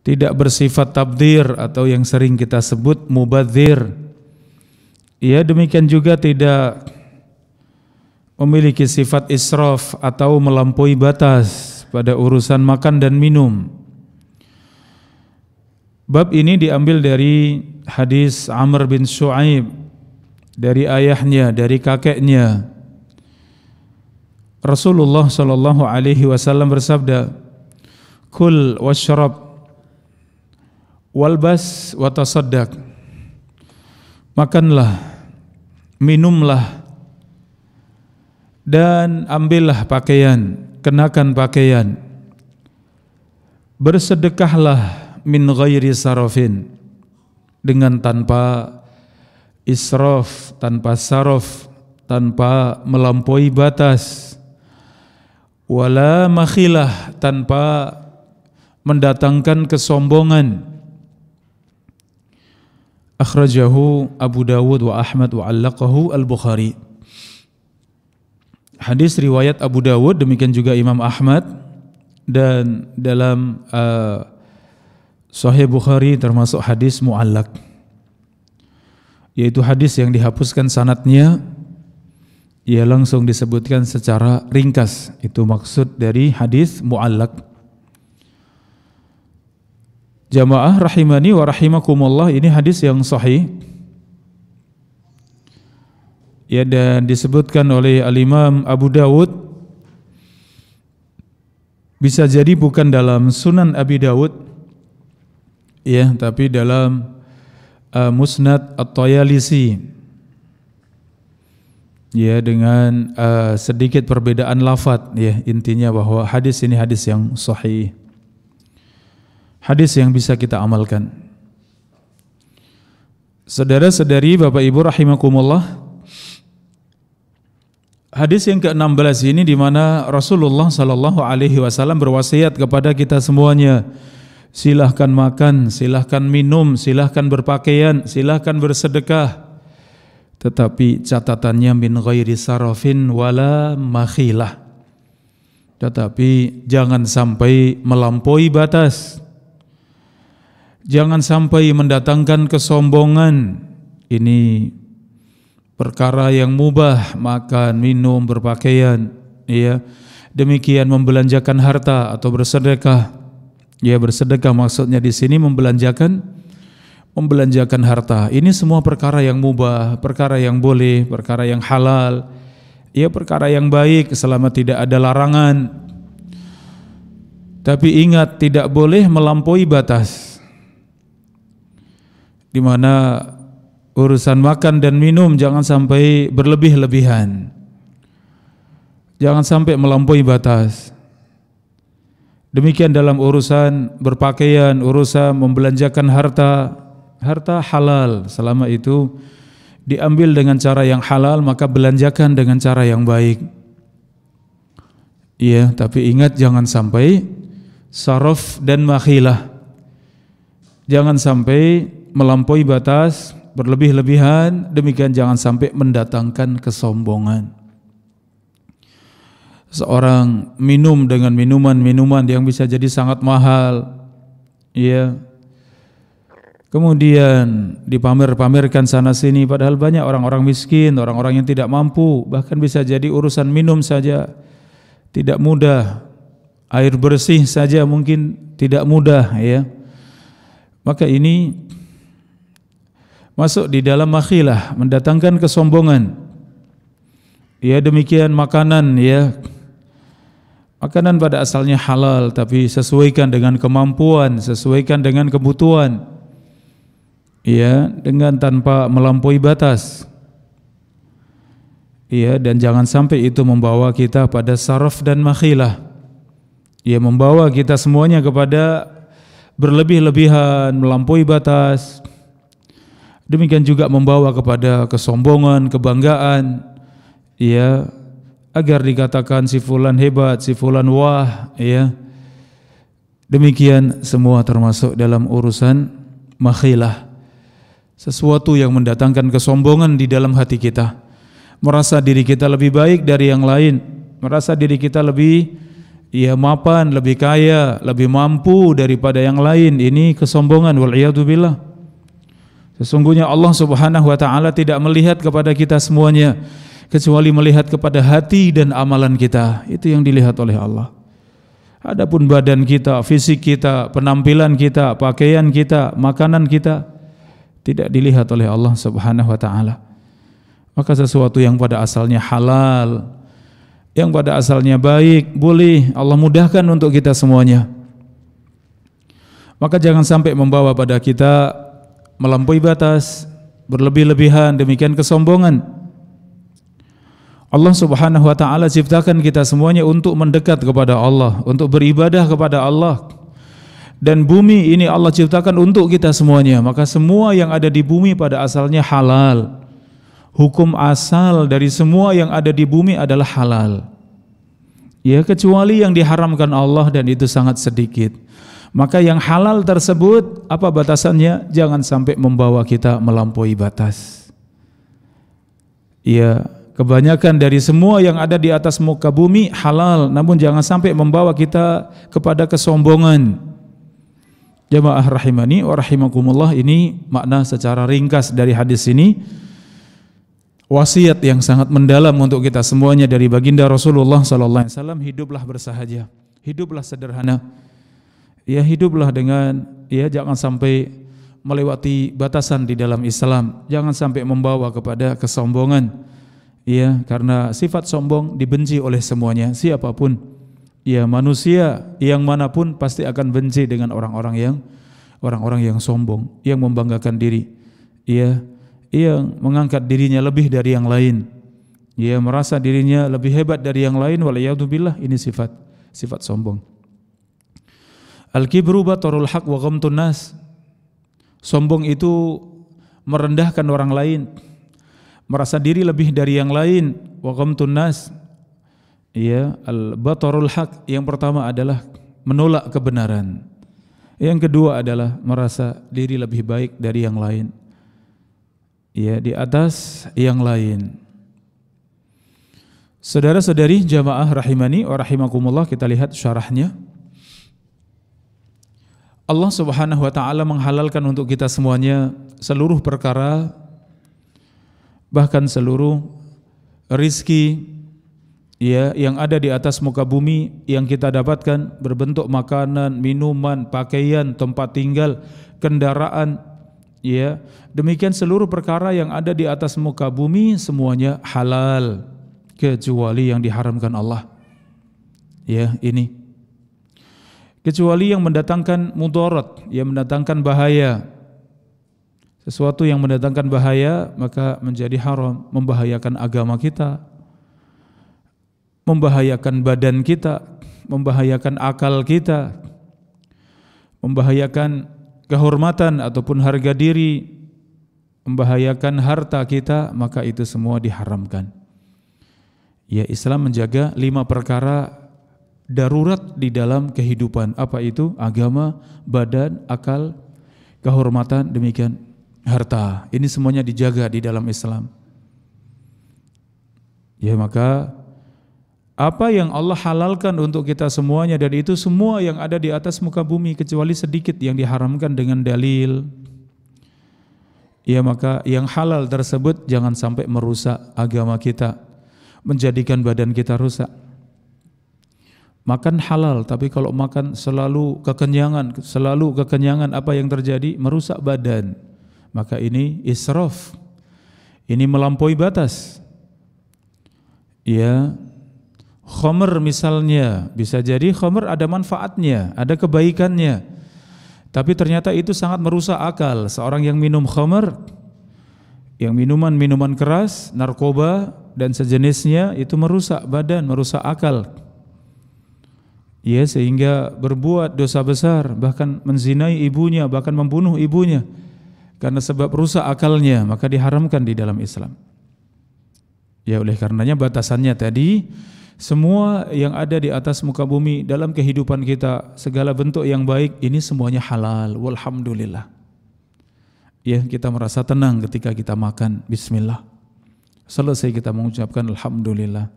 tidak bersifat tabdzir atau yang sering kita sebut mubadzir. Ya, demikian juga tidak memiliki sifat israf atau melampaui batas pada urusan makan dan minum. Bab ini diambil dari hadis Amr bin Shu'aib, dari ayahnya, dari kakeknya. Rasulullah sallallahu alaihi wasallam bersabda, "Kul washrab walbas wa tasaddaq." Makanlah, minumlah, dan ambillah pakaian, kenakan pakaian. Bersedekahlah min ghairi sarafin, dengan tanpa israf, tanpa saraf, tanpa melampaui batas. Wala makhilah, tanpa mendatangkan kesombongan. Akhrajahu Abu Dawud wa Ahmad wa 'allaqahu Al-Bukhari. Hadis riwayat Abu Dawud, demikian juga Imam Ahmad, dan dalam Sahih Bukhari termasuk hadis mu'allaq, yaitu hadis yang dihapuskan sanadnya, ia langsung disebutkan secara ringkas. Itu maksud dari hadis mu'allaq. Jamaah rahimani wa rahimakumullah, ini hadis yang sahih. Ya, dan disebutkan oleh Al-Imam Abu Dawud. Bisa jadi bukan dalam Sunan Abi Dawud, ya, tapi dalam Musnad At-Tayalisi, ya, dengan sedikit perbedaan lafadz, ya, intinya bahwa hadis ini hadis yang sahih, hadis yang bisa kita amalkan. Saudara-saudari, Bapak Ibu rahimakumullah, hadis yang ke-16 ini di mana Rasulullah sallallahu alaihi wasallam berwasiat kepada kita semuanya, silahkan makan, silahkan minum, silahkan berpakaian, silahkan bersedekah, tetapi catatannya min ghairi sarafin wala makhilah, tetapi jangan sampai melampaui batas, jangan sampai mendatangkan kesombongan. Ini perkara yang mubah, makan, minum, berpakaian, ya. Demikian membelanjakan harta atau bersedekah. Ya, bersedekah maksudnya di sini membelanjakan harta. Ini semua perkara yang mubah, perkara yang boleh, perkara yang halal, ya, perkara yang baik selama tidak ada larangan. Tapi ingat, tidak boleh melampaui batas, di mana urusan makan dan minum jangan sampai berlebih-lebihan, jangan sampai melampaui batas. Demikian dalam urusan berpakaian, urusan membelanjakan harta halal, selama itu diambil dengan cara yang halal, maka belanjakan dengan cara yang baik. Iya, tapi ingat jangan sampai saraf dan makhilah, jangan sampai melampaui batas, berlebih-lebihan, demikian jangan sampai mendatangkan kesombongan. Seorang minum dengan minuman-minuman yang bisa jadi sangat mahal, ya, kemudian dipamer-pamerkan sana sini, padahal banyak orang-orang miskin, orang-orang yang tidak mampu, bahkan bisa jadi urusan minum saja tidak mudah, air bersih saja mungkin tidak mudah, ya. Maka ini masuk di dalam makhilah, mendatangkan kesombongan. Ya, demikian makanan, ya, makanan pada asalnya halal, tapi sesuaikan dengan kemampuan, sesuaikan dengan kebutuhan, ya, dengan tanpa melampaui batas, ya, dan jangan sampai itu membawa kita pada saraf dan makhilah, ya, membawa kita semuanya kepada berlebih-lebihan, melampaui batas. Demikian juga membawa kepada kesombongan, kebanggaan, ya, agar dikatakan si fulan hebat, si fulan wah, ya. Demikian semua termasuk dalam urusan makhilah. Sesuatu yang mendatangkan kesombongan di dalam hati kita. Merasa diri kita lebih baik dari yang lain, merasa diri kita lebih, ia mapan, lebih kaya, lebih mampu daripada yang lain. Ini kesombongan, wal'iyadzubillah. Sesungguhnya Allah Subhanahu wa taala tidak melihat kepada kita semuanya, kecuali melihat kepada hati dan amalan kita. Itu yang dilihat oleh Allah. Adapun badan kita, fisik kita, penampilan kita, pakaian kita, makanan kita tidak dilihat oleh Allah Subhanahu wa taala. Maka sesuatu yang pada asalnya halal, yang pada asalnya baik, boleh Allah mudahkan untuk kita semuanya. Maka jangan sampai membawa pada kita melampaui batas, berlebih-lebihan, demikian kesombongan. Allah Subhanahu wa taala ciptakan kita semuanya untuk mendekat kepada Allah, untuk beribadah kepada Allah. Dan bumi ini Allah ciptakan untuk kita semuanya. Maka semua yang ada di bumi pada asalnya halal. Hukum asal dari semua yang ada di bumi adalah halal. Ya, kecuali yang diharamkan Allah, dan itu sangat sedikit. Maka yang halal tersebut apa batasannya? Jangan sampai membawa kita melampaui batas. Ya, kebanyakan dari semua yang ada di atas muka bumi halal, namun jangan sampai membawa kita kepada kesombongan. Jamaah rahimani wa rahimakumullah, ini makna secara ringkas dari hadis ini. Wasiat yang sangat mendalam untuk kita semuanya dari baginda Rasulullah sallallahu alaihi wasallam, hiduplah bersahaja, hiduplah sederhana. Ya, hiduplah dengan, ya, jangan sampai melewati batasan di dalam Islam, jangan sampai membawa kepada kesombongan. Ya, karena sifat sombong dibenci oleh semuanya, siapapun. Ya, manusia yang manapun pasti akan benci dengan orang-orang yang sombong, yang membanggakan diri. Ya, yang mengangkat dirinya lebih dari yang lain. Ya, merasa dirinya lebih hebat dari yang lain, waliyadzubillah, ini sifat sombong. Al-kibru batarul haq wa ghamtun nas. Sombong itu merendahkan orang lain, merasa diri lebih dari yang lain. Wa ghamtun nas, ya, al-batarul haq, yang pertama adalah menolak kebenaran. Yang kedua adalah merasa diri lebih baik dari yang lain, ya, di atas yang lain. Saudara-saudari jamaah rahimani wa rahimakumullah, kita lihat syarahnya. Allah Subhanahu wa taala menghalalkan untuk kita semuanya seluruh perkara, bahkan seluruh rizki, ya, yang ada di atas muka bumi yang kita dapatkan, berbentuk makanan, minuman, pakaian, tempat tinggal, kendaraan, ya, demikian seluruh perkara yang ada di atas muka bumi semuanya halal, kecuali yang diharamkan Allah. Ya, ini kecuali yang mendatangkan mudarat, yang mendatangkan bahaya. Sesuatu yang mendatangkan bahaya maka menjadi haram, membahayakan agama kita, membahayakan badan kita, membahayakan akal kita, membahayakan kehormatan ataupun harga diri, membahayakan harta kita, maka itu semua diharamkan. Ya, Islam menjaga 5 perkara darurat di dalam kehidupan. Apa itu? Agama, badan, akal, kehormatan, demikian harta. Ini semuanya dijaga di dalam Islam. Ya, maka apa yang Allah halalkan untuk kita semuanya, dan itu semua yang ada di atas muka bumi, kecuali sedikit yang diharamkan dengan dalil. Ya, maka yang halal tersebut jangan sampai merusak agama kita, menjadikan badan kita rusak. Makan halal, tapi kalau makan selalu kekenyangan, apa yang terjadi? Merusak badan. Maka ini israf, ini melampaui batas. Ya, khamr misalnya, bisa jadi khamr ada manfaatnya, ada kebaikannya, tapi ternyata itu sangat merusak akal. Seorang yang minum khamr, yang minuman keras, narkoba dan sejenisnya, itu merusak badan, merusak akal. Ya, sehingga berbuat dosa besar, bahkan menzinai ibunya, bahkan membunuh ibunya karena sebab rusak akalnya, maka diharamkan di dalam Islam. Ya, oleh karenanya batasannya tadi, semua yang ada di atas muka bumi dalam kehidupan kita, segala bentuk yang baik, ini semuanya halal, walhamdulillah. Ya, kita merasa tenang ketika kita makan, bismillah. Selesai kita mengucapkan alhamdulillah.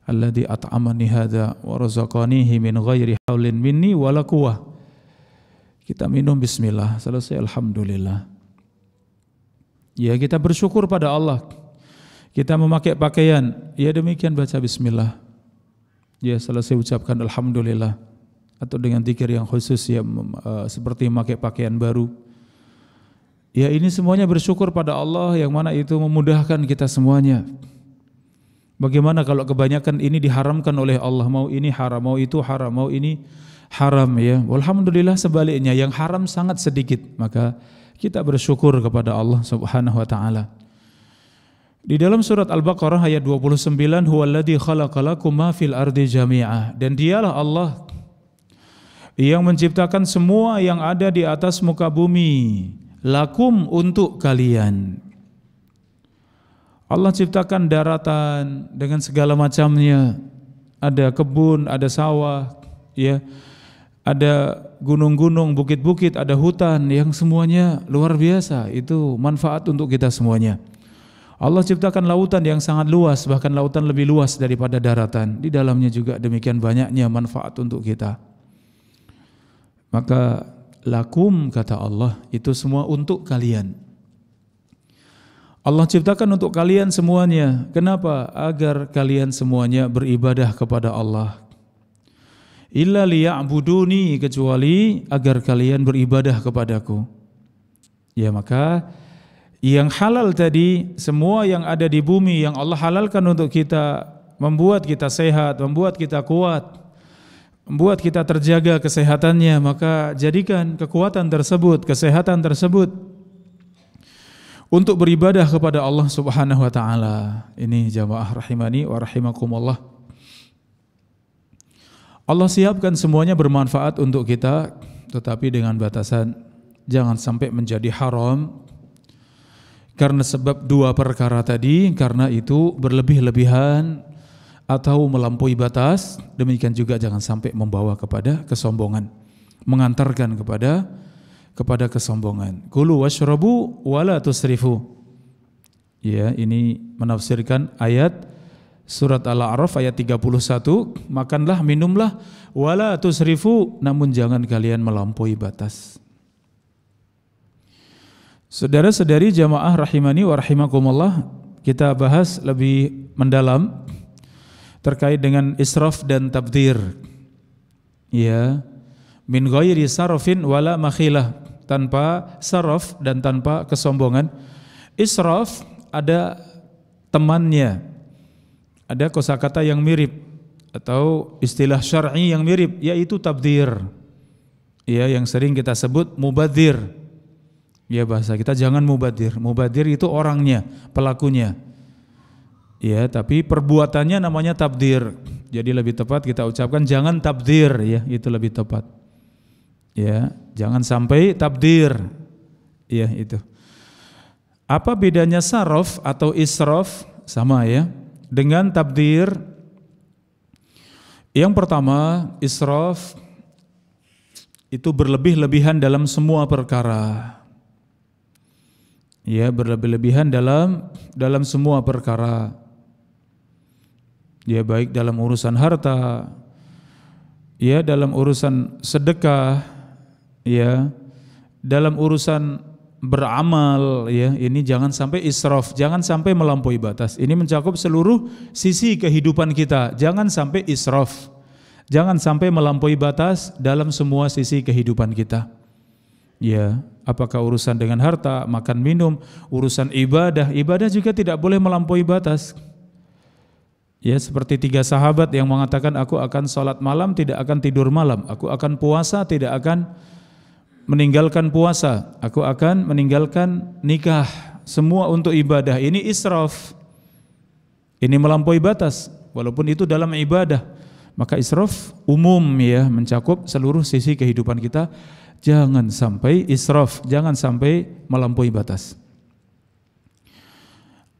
alladzi at'amani hadza wa razaqanihi min ghairi haulin minni wala quwwah. Kita minum bismillah, selesai alhamdulillah. Ya, kita bersyukur pada Allah. Kita memakai pakaian, ya demikian baca bismillah. Ya, selesai ucapkan alhamdulillah. Atau dengan zikir yang khusus ya, seperti memakai pakaian baru. Ya, ini semuanya bersyukur pada Allah yang mana itu memudahkan kita semuanya. Bagaimana kalau kebanyakan ini diharamkan oleh Allah, mau ini haram, mau itu haram, mau ini haram ya. Alhamdulillah sebaliknya, yang haram sangat sedikit. Maka kita bersyukur kepada Allah Subhanahu wa taala. Di dalam surat Al-Baqarah ayat 29, huwallazi khalaqalakum ma fil ardi jami'ah, dan dialah Allah yang menciptakan semua yang ada di atas muka bumi, lakum untuk kalian. Allah ciptakan daratan dengan segala macamnya, ada kebun, ada sawah, ya, ada gunung-gunung, bukit-bukit, ada hutan, yang semuanya luar biasa. Itu manfaat untuk kita semuanya. Allah ciptakan lautan yang sangat luas, bahkan lautan lebih luas daripada daratan. Di dalamnya juga demikian banyaknya manfaat untuk kita. Maka lakum, kata Allah, itu semua untuk kalian. Allah ciptakan untuk kalian semuanya. Kenapa? Agar kalian semuanya beribadah kepada Allah. Illa liya'buduni, kecuali agar kalian beribadah kepadaku. Ya, maka yang halal tadi, semua yang ada di bumi yang Allah halalkan untuk kita, membuat kita sehat, membuat kita kuat, membuat kita terjaga kesehatannya, maka jadikan kekuatan tersebut, kesehatan tersebut untuk beribadah kepada Allah Subhanahu wa taala. Ini jamaah rahimani wa rahimakumullah. Allah siapkan semuanya bermanfaat untuk kita, tetapi dengan batasan jangan sampai menjadi haram. Karena sebab dua perkara tadi, karena itu berlebih-lebihan atau melampaui batas, demikian juga jangan sampai membawa kepada kesombongan, mengantarkan kepada kesombongan. Kulu washrabu wala tusrifu. Ya, ini menafsirkan ayat surat Al-A'raf ayat 31, makanlah, minumlah, wala tusrifu, namun jangan kalian melampaui batas. Saudara-saudari jamaah rahimani wa rahimakumullah, kita bahas lebih mendalam terkait dengan israf dan tabdzir. Ya, min ghairi sarafin wala makhilah, tanpa saraf dan tanpa kesombongan. Israf ada temannya, ada kosakata yang mirip atau istilah syar'i yang mirip, yaitu tabdzir. Ya, yang sering kita sebut mubadzir. Ya, bahasa kita jangan mubadir. Mubadir itu orangnya, pelakunya. Ya, tapi perbuatannya namanya tabdir. Jadi lebih tepat kita ucapkan jangan tabdir, ya, itu lebih tepat. Ya, jangan sampai tabdir. Ya, itu. Apa bedanya saraf atau israf? Sama ya, dengan tabdir. Yang pertama, israf itu berlebih-lebihan dalam semua perkara. Ya, berlebih-lebihan dalam semua perkara. Ya, baik dalam urusan harta, ya, dalam urusan sedekah, ya, dalam urusan beramal, ya, ini jangan sampai israf, jangan sampai melampaui batas. Ini mencakup seluruh sisi kehidupan kita. Jangan sampai israf, jangan sampai melampaui batas dalam semua sisi kehidupan kita. Ya, apakah urusan dengan harta, makan minum, urusan ibadah juga tidak boleh melampaui batas. Ya, seperti 3 sahabat yang mengatakan, aku akan sholat malam, tidak akan tidur malam. Aku akan puasa, tidak akan meninggalkan puasa. Aku akan meninggalkan nikah. Semua untuk ibadah. Ini israf. Ini melampaui batas, walaupun itu dalam ibadah. Maka israf umum, ya, mencakup seluruh sisi kehidupan kita. Jangan sampai israf, jangan sampai melampaui batas.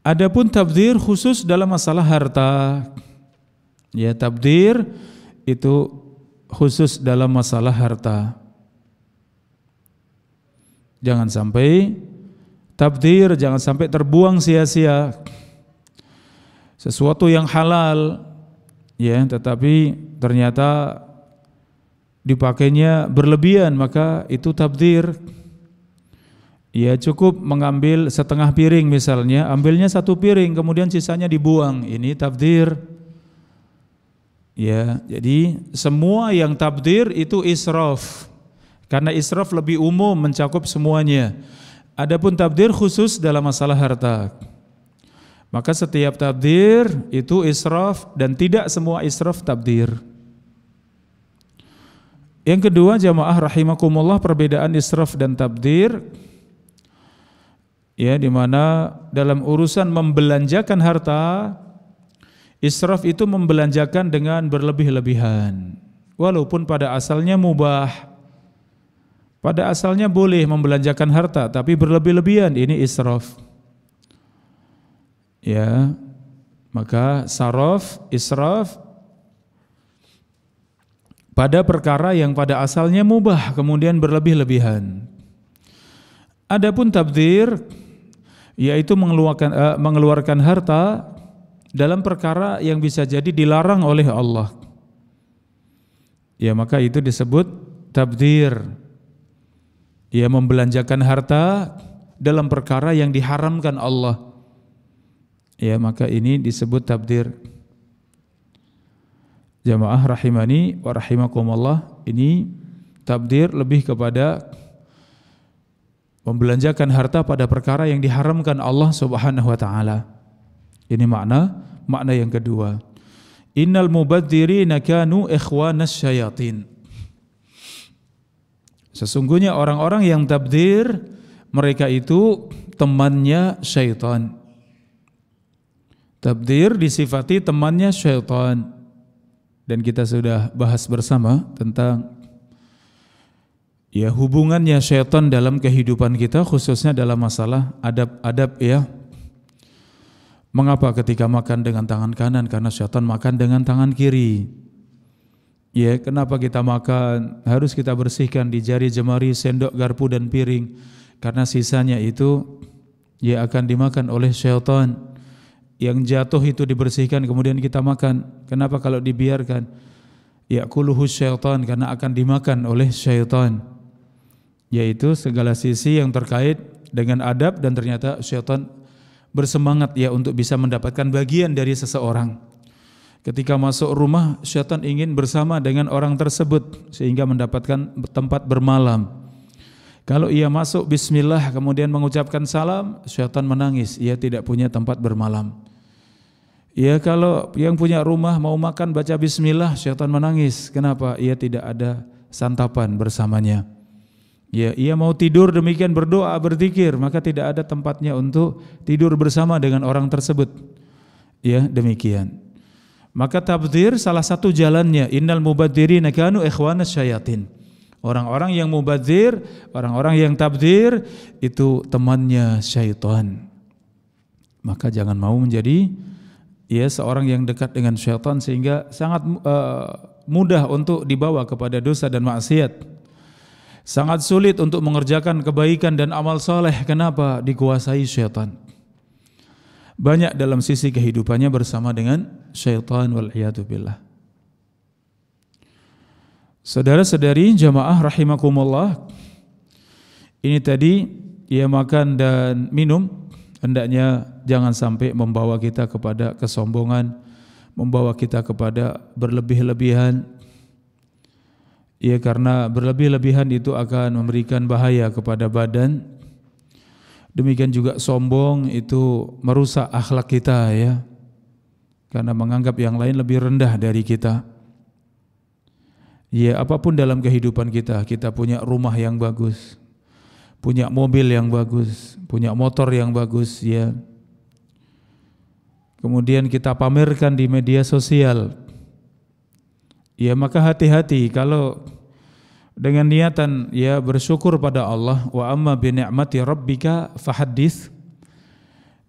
Adapun tabdzir khusus dalam masalah harta. Ya, tabdzir itu khusus dalam masalah harta. Jangan sampai tabdzir, jangan sampai terbuang sia-sia. Sesuatu yang halal ya, tetapi ternyata dipakainya berlebihan, maka itu tabdzir. Ya, cukup mengambil setengah piring misalnya, ambilnya 1 piring kemudian sisanya dibuang, ini tabdzir. Ya, jadi semua yang tabdzir itu israf. Karena israf lebih umum mencakup semuanya. Adapun tabdzir khusus dalam masalah harta. Maka setiap tabdzir itu israf dan tidak semua israf tabdzir. Yang kedua, jamaah rahimakumullah, perbedaan israf dan tabdzir, ya, di mana dalam urusan membelanjakan harta, israf itu membelanjakan dengan berlebih-lebihan, walaupun pada asalnya mubah. Pada asalnya boleh membelanjakan harta, tapi berlebih-lebihan, ini israf. Ya, maka saraf, israf pada perkara yang pada asalnya mubah kemudian berlebih-lebihan. Adapun tabdzir yaitu mengeluarkan harta dalam perkara yang bisa jadi dilarang oleh Allah. Ya, maka itu disebut tabdzir. Ya, membelanjakan harta dalam perkara yang diharamkan Allah. Ya, maka ini disebut tabdzir. Jamaah rahimani wa rahimakumullah, ini tabdzir lebih kepada membelanjakan harta pada perkara yang diharamkan Allah Subhanahu wa taala. Ini makna yang kedua. Innal mubadzirina kanu ikhwanas syayatin. Sesungguhnya orang-orang yang tabdzir, mereka itu temannya syaitan. Tabdzir disifati temannya syaitan. Dan kita sudah bahas bersama tentang ya hubungannya syaitan dalam kehidupan kita, khususnya dalam masalah adab-adab, ya. Mengapa ketika makan dengan tangan kanan? Karena syaitan makan dengan tangan kiri. Ya, kenapa kita makan harus kita bersihkan di jari jemari, sendok, garpu dan piring? Karena sisanya itu ya akan dimakan oleh syaitan. Yang jatuh itu dibersihkan kemudian kita makan. Kenapa kalau dibiarkan? Ya'kuluhu syaitan, karena akan dimakan oleh syaitan. Yaitu segala sisi yang terkait dengan adab, dan ternyata syaitan bersemangat ya untuk bisa mendapatkan bagian dari seseorang. Ketika masuk rumah, syaitan ingin bersama dengan orang tersebut sehingga mendapatkan tempat bermalam. Kalau ia masuk bismillah kemudian mengucapkan salam, syaitan menangis, ia tidak punya tempat bermalam. Ya, kalau yang punya rumah mau makan baca bismillah, syaitan menangis. Kenapa? Ia tidak ada santapan bersamanya. Ya, ia mau tidur demikian berdoa, berzikir, maka tidak ada tempatnya untuk tidur bersama dengan orang tersebut. Ya, demikian. Maka tabdzir salah satu jalannya, innal mubadzirina kanu ikhwanas syayatin. Orang-orang yang mubadzir, orang-orang yang tabdzir itu temannya syaitan. Maka jangan mau menjadi ya seorang yang dekat dengan syaitan, sehingga sangat mudah untuk dibawa kepada dosa dan maksiat. Sangat sulit untuk mengerjakan kebaikan dan amal soleh. Kenapa? Dikuasai syaitan. Banyak dalam sisi kehidupannya bersama dengan syaitan, wal'iyadzubillah. Saudara-saudari jamaah rahimakumullah, ini tadi ya makan dan minum hendaknya jangan sampai membawa kita kepada kesombongan, membawa kita kepada berlebih-lebihan. Ya, karena berlebih-lebihan itu akan memberikan bahaya kepada badan. Demikian juga sombong itu merusak akhlak kita, ya. Karena menganggap yang lain lebih rendah dari kita. Ya, apapun dalam kehidupan kita, kita punya rumah yang bagus, punya mobil yang bagus, punya motor yang bagus, ya. Kemudian kita pamerkan di media sosial. Ya, maka hati-hati kalau dengan niatan ya bersyukur pada Allah, wa amma bi ni'mati rabbika fahaddits.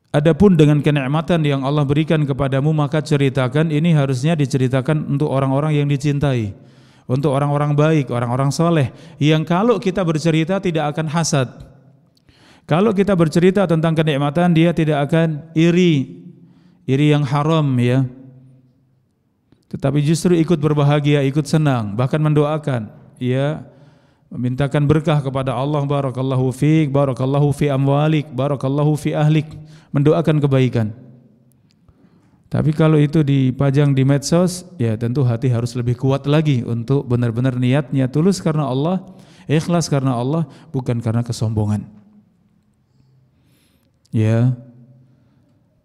Adapun dengan kenikmatan yang Allah berikan kepadamu maka ceritakan. Ini harusnya diceritakan untuk orang-orang yang dicintai, untuk orang-orang baik, orang-orang soleh, yang kalau kita bercerita tidak akan hasad. Kalau kita bercerita tentang kenikmatan, dia tidak akan iri yang haram, ya. tetapi justru ikut berbahagia, ikut senang, bahkan mendoakan, ya, memintakan berkah kepada Allah, barakallahu fiik, barakallahu fi amwalik, barakallahu fi ahlik, mendoakan kebaikan. Tapi kalau itu dipajang di medsos, ya tentu hati harus lebih kuat lagi untuk benar-benar niatnya tulus karena Allah, ikhlas karena Allah, bukan karena kesombongan. Ya,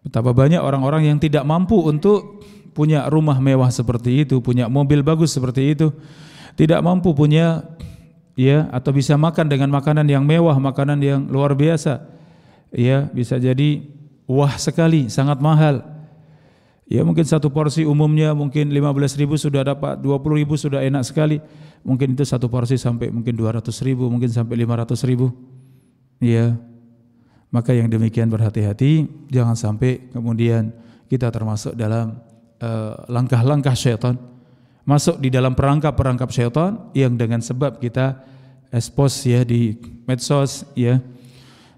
betapa banyak orang-orang yang tidak mampu untuk punya rumah mewah seperti itu, punya mobil bagus seperti itu, tidak mampu punya, ya, atau bisa makan dengan makanan yang mewah, makanan yang luar biasa, ya, bisa jadi wah sekali, sangat mahal. Ya, mungkin satu porsi umumnya mungkin 15.000 sudah dapat, 20.000 sudah enak sekali. Mungkin itu satu porsi sampai mungkin 200.000, mungkin sampai 500.000. Ya, maka yang demikian berhati-hati, jangan sampai kemudian kita termasuk dalam langkah-langkah syaitan, masuk di dalam perangkap-perangkap syaitan yang dengan sebab kita expose, ya, di medsos, ya,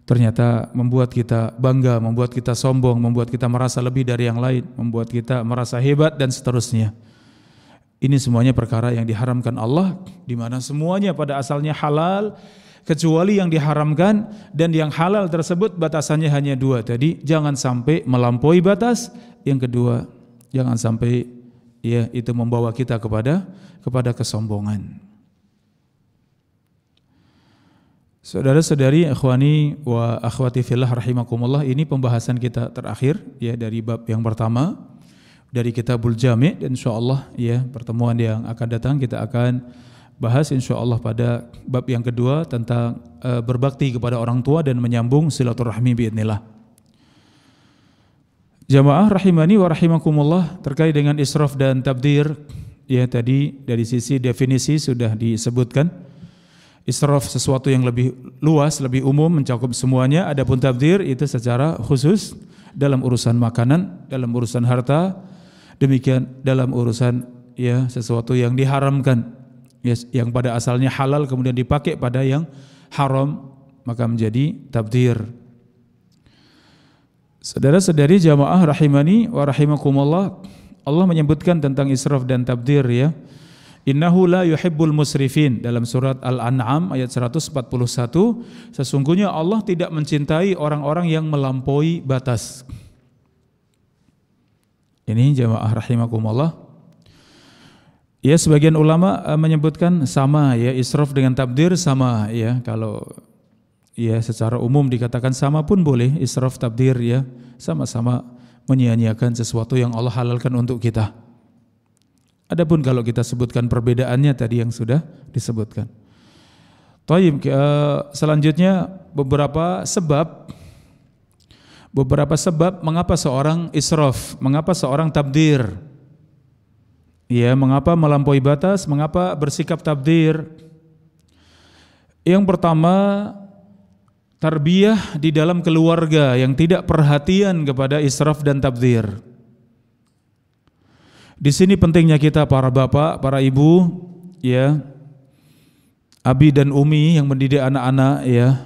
ternyata membuat kita bangga, membuat kita sombong, membuat kita merasa lebih dari yang lain, membuat kita merasa hebat dan seterusnya. Ini semuanya perkara yang diharamkan Allah, di mana semuanya pada asalnya halal kecuali yang diharamkan, dan yang halal tersebut batasannya hanya dua tadi, jangan sampai melampaui batas. Yang kedua, jangan sampai, ya, itu membawa kita kepada kesombongan. Saudara-saudari, ikhwani wa akhwati fillah rahimakumullah, ini pembahasan kita terakhir, ya, dari bab yang pertama dari Kitabul Jami', dan insyaallah, ya, pertemuan yang akan datang kita akan bahas insyaallah pada bab yang kedua tentang berbakti kepada orang tua dan menyambung silaturahmi biidznillah. Jamaah rahimani wa rahimakumullah, terkait dengan israf dan tabdzir, ya, tadi dari sisi definisi sudah disebutkan. Israf sesuatu yang lebih luas, lebih umum, mencakup semuanya. Adapun tabdzir itu secara khusus dalam urusan makanan, dalam urusan harta, demikian dalam urusan, ya, sesuatu yang diharamkan, ya, yang pada asalnya halal kemudian dipakai pada yang haram, maka menjadi tabdzir. Saudara-saudari jamaah rahimani wa rahimakumullah, Allah menyebutkan tentang israf dan tabdzir, ya. Innahu la yuhibbul musrifin, dalam surat Al-An'am ayat 141, sesungguhnya Allah tidak mencintai orang-orang yang melampaui batas. Ini jamaah rahimakumullah. Ya, sebagian ulama menyebutkan sama, ya, israf dengan tabdzir sama, ya. Kalau, ya, secara umum dikatakan sama pun boleh, israf tabdzir, ya, sama-sama menyia-nyiakan sesuatu yang Allah halalkan untuk kita. Adapun kalau kita sebutkan perbedaannya tadi yang sudah disebutkan. Taib, selanjutnya beberapa sebab mengapa seorang israf, mengapa seorang tabdzir, ya, mengapa melampaui batas, mengapa bersikap tabdzir. Yang pertama, tarbiyah di dalam keluarga yang tidak perhatian kepada israf dan tabdzir. Di sini pentingnya kita para bapak, para ibu, ya, abi dan umi yang mendidik anak-anak, ya,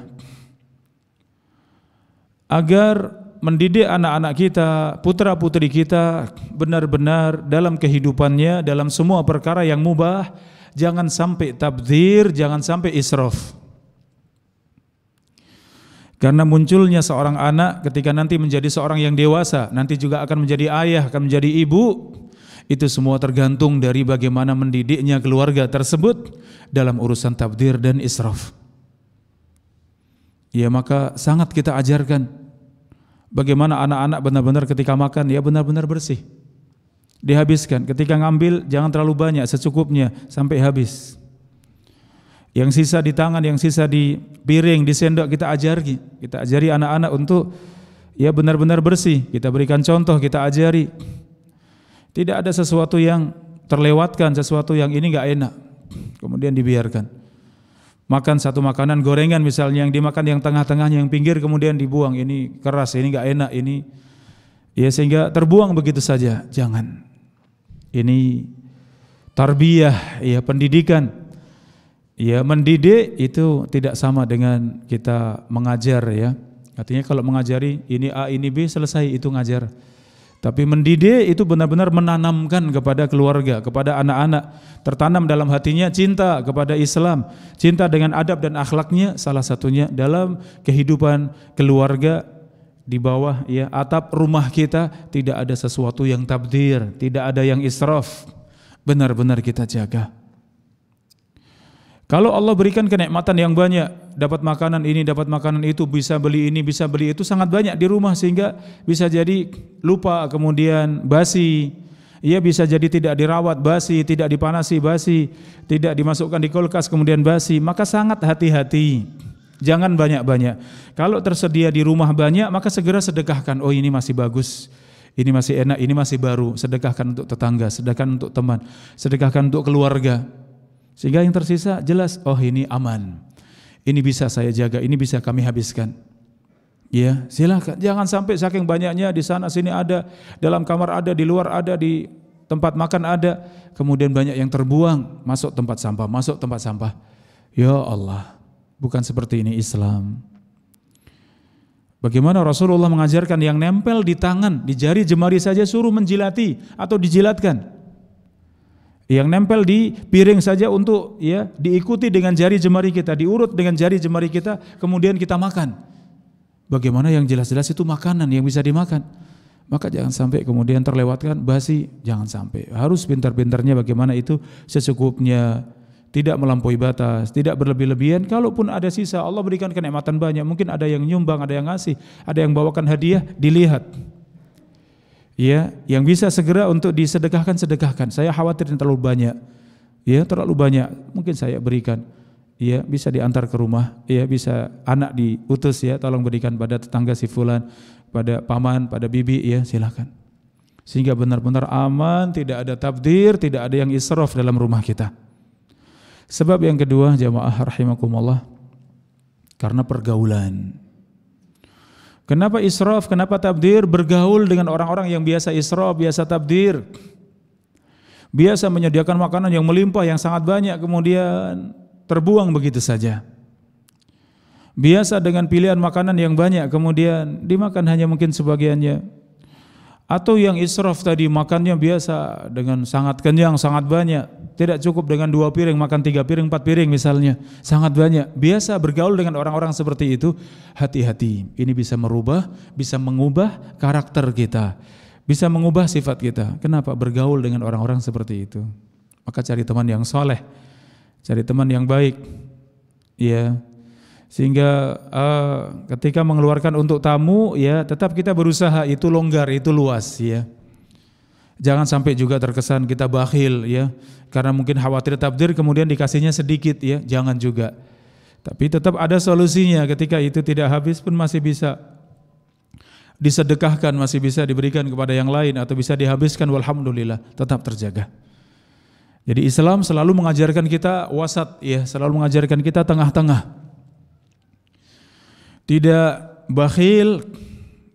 agar mendidik anak-anak kita, putra-putri kita benar-benar dalam kehidupannya, dalam semua perkara yang mubah, jangan sampai tabdzir, jangan sampai israf. Karena munculnya seorang anak ketika nanti menjadi seorang yang dewasa, nanti juga akan menjadi ayah, akan menjadi ibu. Itu semua tergantung dari bagaimana mendidiknya keluarga tersebut dalam urusan tabdzir dan israf. Ya, maka sangat kita ajarkan bagaimana anak-anak benar-benar ketika makan, ya, benar-benar bersih, dihabiskan. Ketika ngambil jangan terlalu banyak, secukupnya sampai habis. Yang sisa di tangan, yang sisa di piring, di sendok, kita ajari anak-anak untuk, ya, benar-benar bersih. Kita berikan contoh, kita ajari. Tidak ada sesuatu yang terlewatkan, sesuatu yang ini enggak enak kemudian dibiarkan. Makan satu makanan gorengan misalnya, yang dimakan yang tengah-tengahnya, yang pinggir kemudian dibuang, ini keras, ini enggak enak, ini, ya, sehingga terbuang begitu saja. Jangan. Ini tarbiyah, ya, pendidikan. Ya, mendidik itu tidak sama dengan kita mengajar, ya. Artinya kalau mengajari ini A ini B selesai, itu ngajar. Tapi mendidik itu benar-benar menanamkan kepada keluarga, kepada anak-anak, tertanam dalam hatinya cinta kepada Islam, cinta dengan adab dan akhlaknya, salah satunya dalam kehidupan keluarga di bawah ya atap rumah kita tidak ada sesuatu yang tabdzir, tidak ada yang israf. Benar-benar kita jaga. Kalau Allah berikan kenikmatan yang banyak, dapat makanan ini, dapat makanan itu, bisa beli ini, bisa beli itu, sangat banyak di rumah sehingga bisa jadi lupa, kemudian basi. Ia bisa jadi tidak dirawat, basi, tidak dipanasi, basi, tidak dimasukkan di kulkas kemudian basi. Maka sangat hati-hati. Jangan banyak-banyak. Kalau tersedia di rumah banyak, maka segera sedekahkan. Oh, ini masih bagus. Ini masih enak, ini masih baru. Sedekahkan untuk tetangga, sedekahkan untuk teman, sedekahkan untuk keluarga. Sehingga yang tersisa jelas, oh ini aman, ini bisa saya jaga, ini bisa kami habiskan. Ya, silakan. Jangan sampai saking banyaknya di sana sini ada, dalam kamar ada, di luar ada, di tempat makan ada, kemudian banyak yang terbuang masuk tempat sampah, masuk tempat sampah. Ya Allah, bukan seperti ini Islam. Bagaimana Rasulullah mengajarkan yang nempel di tangan, di jari jemari saja suruh menjilati atau dijilatkan. Yang nempel di piring saja untuk ya diikuti dengan jari jemari kita, diurut dengan jari jemari kita, kemudian kita makan. Bagaimana yang jelas-jelas itu makanan yang bisa dimakan. Maka jangan sampai kemudian terlewatkan basi, jangan sampai. Harus pintar-pintarnya bagaimana itu secukupnya, tidak melampaui batas, tidak berlebih-lebihan. Kalaupun ada sisa, Allah berikan kenikmatan banyak. Mungkin ada yang nyumbang, ada yang ngasih, ada yang bawakan hadiah, dilihat. Ya, yang bisa segera untuk disedekahkan, sedekahkan. Saya khawatir terlalu banyak. Ya, terlalu banyak. Mungkin saya berikan. Ya, bisa diantar ke rumah. Ya, bisa anak diutus ya, tolong berikan pada tetangga si fulan, pada paman, pada bibi ya, silakan. Sehingga benar-benar aman, tidak ada tabdzir, tidak ada yang israf dalam rumah kita. Sebab yang kedua, jamaah rahimakumullah, karena pergaulan. Kenapa israf, kenapa tabdzir? Bergaul dengan orang-orang yang biasa israf, biasa tabdzir, biasa menyediakan makanan yang melimpah, yang sangat banyak, kemudian terbuang begitu saja. Biasa dengan pilihan makanan yang banyak, kemudian dimakan hanya mungkin sebagiannya. Atau yang israf tadi, makannya biasa dengan sangat kenyang, sangat banyak, tidak cukup dengan 2 piring, makan 3 piring, 4 piring misalnya, sangat banyak. Biasa bergaul dengan orang-orang seperti itu, hati-hati. Ini bisa merubah, bisa mengubah karakter kita, bisa mengubah sifat kita. Kenapa? Bergaul dengan orang-orang seperti itu. Maka cari teman yang soleh, cari teman yang baik, ya. Sehingga ketika mengeluarkan untuk tamu, ya tetap kita berusaha itu longgar, itu luas, ya. Jangan sampai juga terkesan kita bakhil, ya, karena mungkin khawatir tabdzir kemudian dikasihnya sedikit, ya, jangan juga. Tapi tetap ada solusinya. Ketika itu tidak habis pun masih bisa disedekahkan, masih bisa diberikan kepada yang lain atau bisa dihabiskan, walhamdulillah, tetap terjaga. Jadi Islam selalu mengajarkan kita wasat, ya, selalu mengajarkan kita tengah-tengah. Tidak bakhil,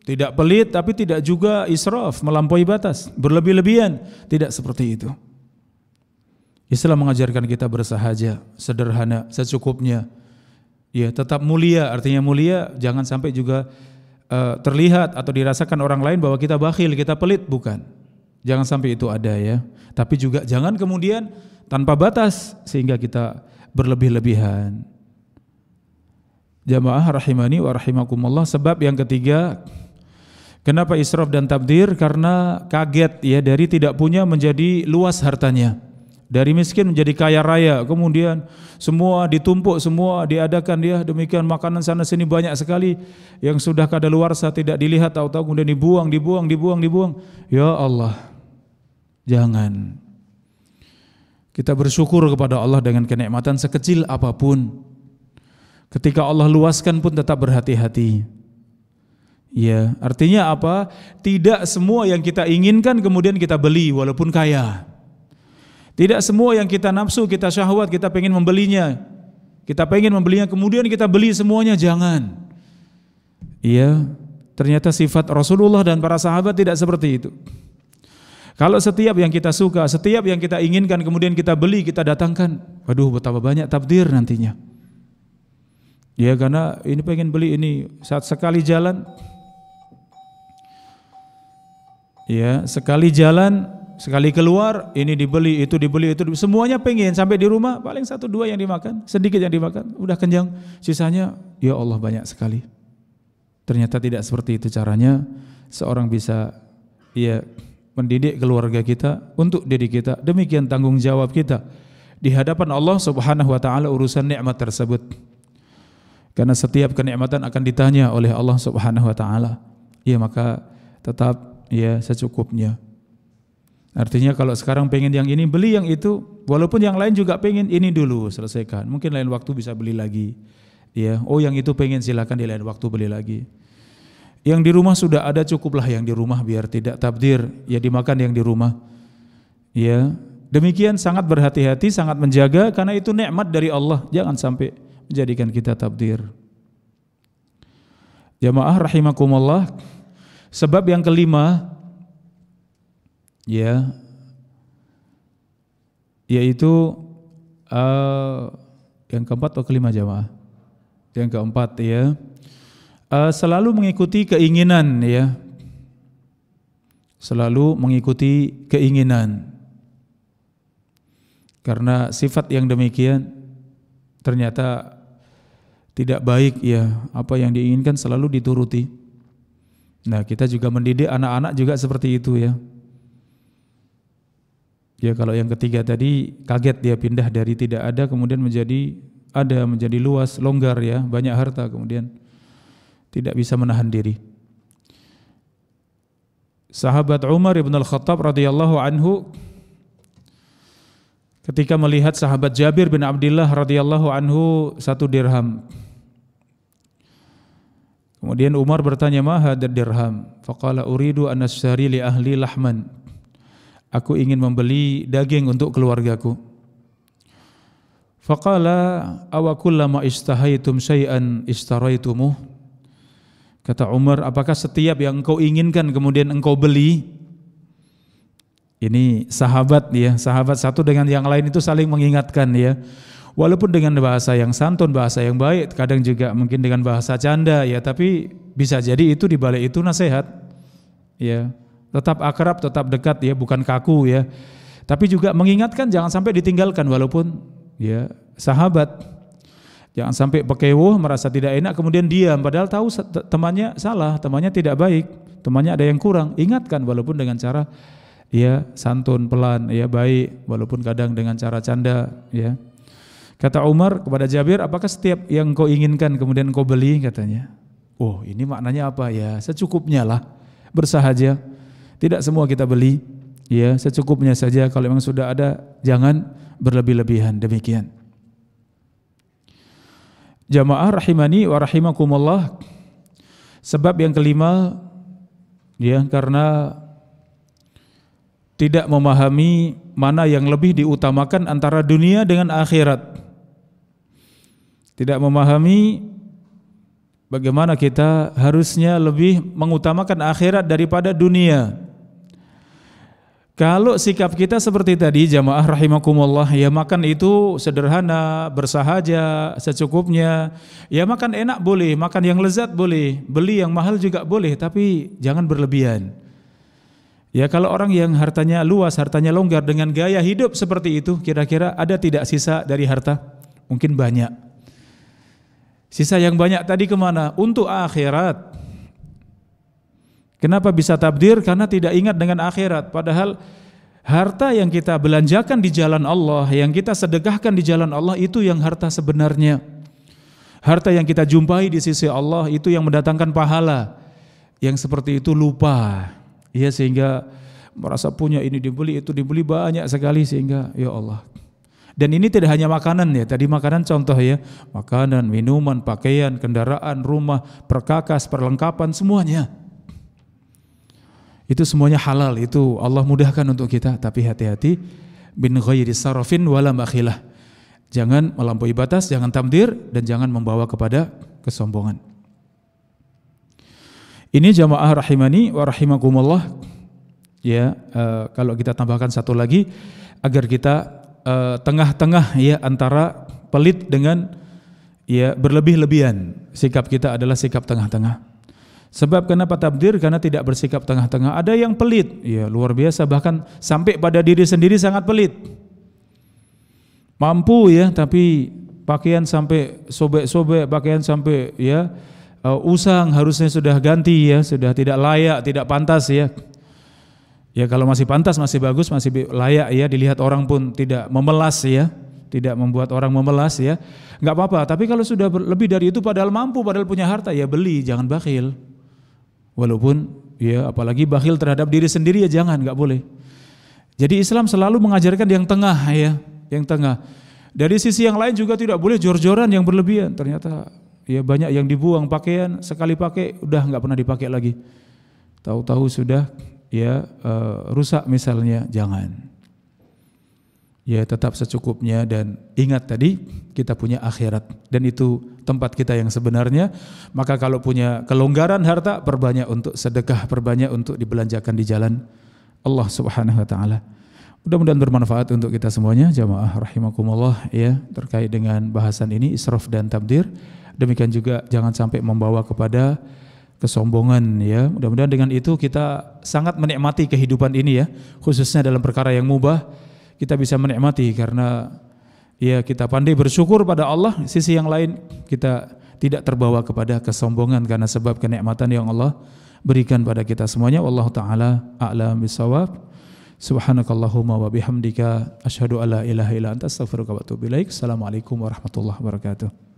tidak pelit, tapi tidak juga israf, melampaui batas, berlebih-lebihan, tidak seperti itu. Islam mengajarkan kita bersahaja, sederhana, secukupnya. Ya, tetap mulia, artinya mulia jangan sampai juga terlihat atau dirasakan orang lain bahwa kita bakhil, kita pelit, bukan. Jangan sampai itu ada, ya. Tapi juga jangan kemudian tanpa batas sehingga kita berlebih-lebihan. Jamaah rahimani wa rahimakumullah. Sebab yang ketiga, kenapa israf dan tabdzir? Karena kaget, ya, dari tidak punya menjadi luas hartanya, dari miskin menjadi kaya raya, kemudian semua ditumpuk, semua diadakan, ya, demikian makanan sana sini banyak sekali yang sudah kadaluarsa tidak dilihat, tahu-tahu kemudian dibuang. Ya Allah, jangan. Kita bersyukur kepada Allah dengan kenikmatan sekecil apapun. Ketika Allah luaskan pun tetap berhati-hati. Ya, artinya apa? Tidak semua yang kita inginkan kemudian kita beli walaupun kaya. Tidak semua yang kita nafsu, kita syahwat, kita pengen membelinya. Kita pengen membelinya kemudian kita beli semuanya, jangan. Iya, ternyata sifat Rasulullah dan para sahabat tidak seperti itu. Kalau setiap yang kita suka, setiap yang kita inginkan kemudian kita beli, kita datangkan, waduh betapa banyak tabdzir nantinya. Ya, karena ini pengen beli ini, saat sekali jalan, Ya, sekali jalan, sekali keluar, ini dibeli, itu dibeli, semuanya pengen. Sampai di rumah paling 1-2 yang dimakan, sedikit yang dimakan, udah kenyang. Sisanya, ya Allah banyak sekali. Ternyata tidak seperti itu caranya. Seorang bisa mendidik keluarga kita untuk diri kita. Demikian tanggung jawab kita di hadapan Allah Subhanahu wa taala urusan nikmat tersebut. Karena setiap kenikmatan akan ditanya oleh Allah Subhanahu wa taala. Ya, maka tetap secukupnya. Artinya kalau sekarang pengen yang ini, beli yang itu, walaupun yang lain juga pengen, ini dulu selesaikan. Mungkin lain waktu bisa beli lagi. Ya, yang itu pengen, silakan di lain waktu beli lagi. Yang di rumah sudah ada, cukuplah yang di rumah biar tidak tabdir, ya dimakan yang di rumah. Ya, demikian sangat berhati-hati, sangat menjaga karena itu nikmat dari Allah. Jangan sampai menjadikan kita tabdir. Jamaah rahimakumullah. Sebab yang kelima, yaitu yang keempat atau kelima jamaah? Yang keempat, selalu mengikuti keinginan, selalu mengikuti keinginan. Karena sifat yang demikian ternyata tidak baik, apa yang diinginkan selalu dituruti. Nah, kita juga mendidik anak-anak juga seperti itu, ya. Kalau yang ketiga tadi kaget dia pindah dari tidak ada kemudian menjadi ada, menjadi luas, longgar, banyak harta, kemudian tidak bisa menahan diri. Sahabat Umar ibn al-Khattab radhiyallahu anhu ketika melihat sahabat Jabir bin Abdullah radhiyallahu anhu 1 dirham. Kemudian Umar bertanya, "Ma hadzal dirham?" Faqala uridu an ashtari li ahli lahman. Aku ingin membeli daging untuk keluargaku. Faqala aw kullama istahaitum syai'an istaraitumuh. Kata Umar, apakah setiap yang engkau inginkan kemudian engkau beli? Ini sahabat, sahabat satu dengan yang lain itu saling mengingatkan, walaupun dengan bahasa yang santun, bahasa yang baik, kadang juga mungkin dengan bahasa canda, tapi bisa jadi itu di balik itu nasihat, tetap akrab, tetap dekat, bukan kaku, tapi juga mengingatkan jangan sampai ditinggalkan walaupun sahabat, jangan sampai pekewoh merasa tidak enak kemudian diam, padahal tahu temannya salah, temannya tidak baik, temannya ada yang kurang, ingatkan walaupun dengan cara santun, pelan, baik, walaupun kadang dengan cara canda, Kata Umar kepada Jabir, apakah setiap yang kau inginkan kemudian kau beli? Katanya. Oh, ini maknanya apa? Secukupnya lah, bersahaja. Tidak semua kita beli, secukupnya saja. Kalau memang sudah ada, jangan berlebih-lebihan. Demikian. Jamaah rahimani wa rahimakumullah. Sebab yang kelima, karena tidak memahami mana yang lebih diutamakan antara dunia dengan akhirat. Tidak memahami bagaimana kita harusnya lebih mengutamakan akhirat daripada dunia. Kalau sikap kita seperti tadi, jamaah rahimakumullah, makan itu sederhana, bersahaja, secukupnya. Makan enak boleh, makan yang lezat boleh, beli yang mahal juga boleh, tapi jangan berlebihan. Kalau orang yang hartanya luas, hartanya longgar dengan gaya hidup seperti itu, kira-kira ada tidak sisa dari harta? Mungkin banyak. Sisa yang banyak tadi kemana? Untuk akhirat. Kenapa bisa tabdir? Karena tidak ingat dengan akhirat. Padahal harta yang kita belanjakan di jalan Allah, yang kita sedekahkan di jalan Allah, itu yang harta sebenarnya. Harta yang kita jumpai di sisi Allah, itu yang mendatangkan pahala. Yang seperti itu lupa. Sehingga merasa punya ini dibeli, itu dibeli banyak sekali sehingga ya Allah. Dan ini tidak hanya makanan, tadi makanan contoh, makanan, minuman, pakaian, kendaraan, rumah, perkakas, perlengkapan, semuanya. Itu semuanya halal, itu Allah mudahkan untuk kita, tapi hati-hati bin ghairi sarafin wala makhilah. Jangan melampaui batas, jangan tamdir, dan jangan membawa kepada kesombongan. Ini jamaah rahimani wa rahimakumullah. Kalau kita tambahkan satu lagi agar kita tengah-tengah antara pelit dengan berlebih-lebihan. Sikap kita adalah sikap tengah-tengah. Sebab kenapa tabdir? Karena tidak bersikap tengah-tengah. Ada yang pelit, ya luar biasa, bahkan sampai pada diri sendiri sangat pelit. Mampu ya, tapi pakaian sampai sobek-sobek, pakaian sampai ya usang, harusnya sudah ganti ya, sudah tidak layak, tidak pantas ya. Ya kalau masih pantas, masih bagus, masih layak ya, dilihat orang pun tidak memelas ya, tidak membuat orang memelas ya, nggak apa-apa. Tapi kalau sudah lebih dari itu, padahal mampu, padahal punya harta, ya beli, jangan bakhil. Walaupun ya apalagi bakhil terhadap diri sendiri ya jangan, nggak boleh. Jadi Islam selalu mengajarkan yang tengah ya, yang tengah. Dari sisi yang lain juga tidak boleh jor-joran yang berlebihan. Ternyata ya banyak yang dibuang pakaian, sekali pakai udah nggak pernah dipakai lagi. Tahu-tahu sudah ya rusak misalnya, jangan. Ya tetap secukupnya, dan ingat tadi kita punya akhirat dan itu tempat kita yang sebenarnya. Maka kalau punya kelonggaran harta, perbanyak untuk sedekah, perbanyak untuk dibelanjakan di jalan Allah Subhanahu wa taala. Mudah-mudahan bermanfaat untuk kita semuanya, jamaah rahimakumullah ya, terkait dengan bahasan ini, israf dan tabdir. Demikian juga jangan sampai membawa kepada kesombongan ya. Mudah-mudahan dengan itu kita sangat menikmati kehidupan ini ya, khususnya dalam perkara yang mubah. Kita bisa menikmati karena ya kita pandai bersyukur pada Allah. Sisi yang lain kita tidak terbawa kepada kesombongan karena sebab kenikmatan yang Allah berikan pada kita semuanya. Wallahu taala a'lam bissawab. Subhanakallahumma wa bihamdika asyhadu alla ilaha illa anta astaghfiruka wa atubu ilaik. Assalamualaikum warahmatullahi wabarakatuh.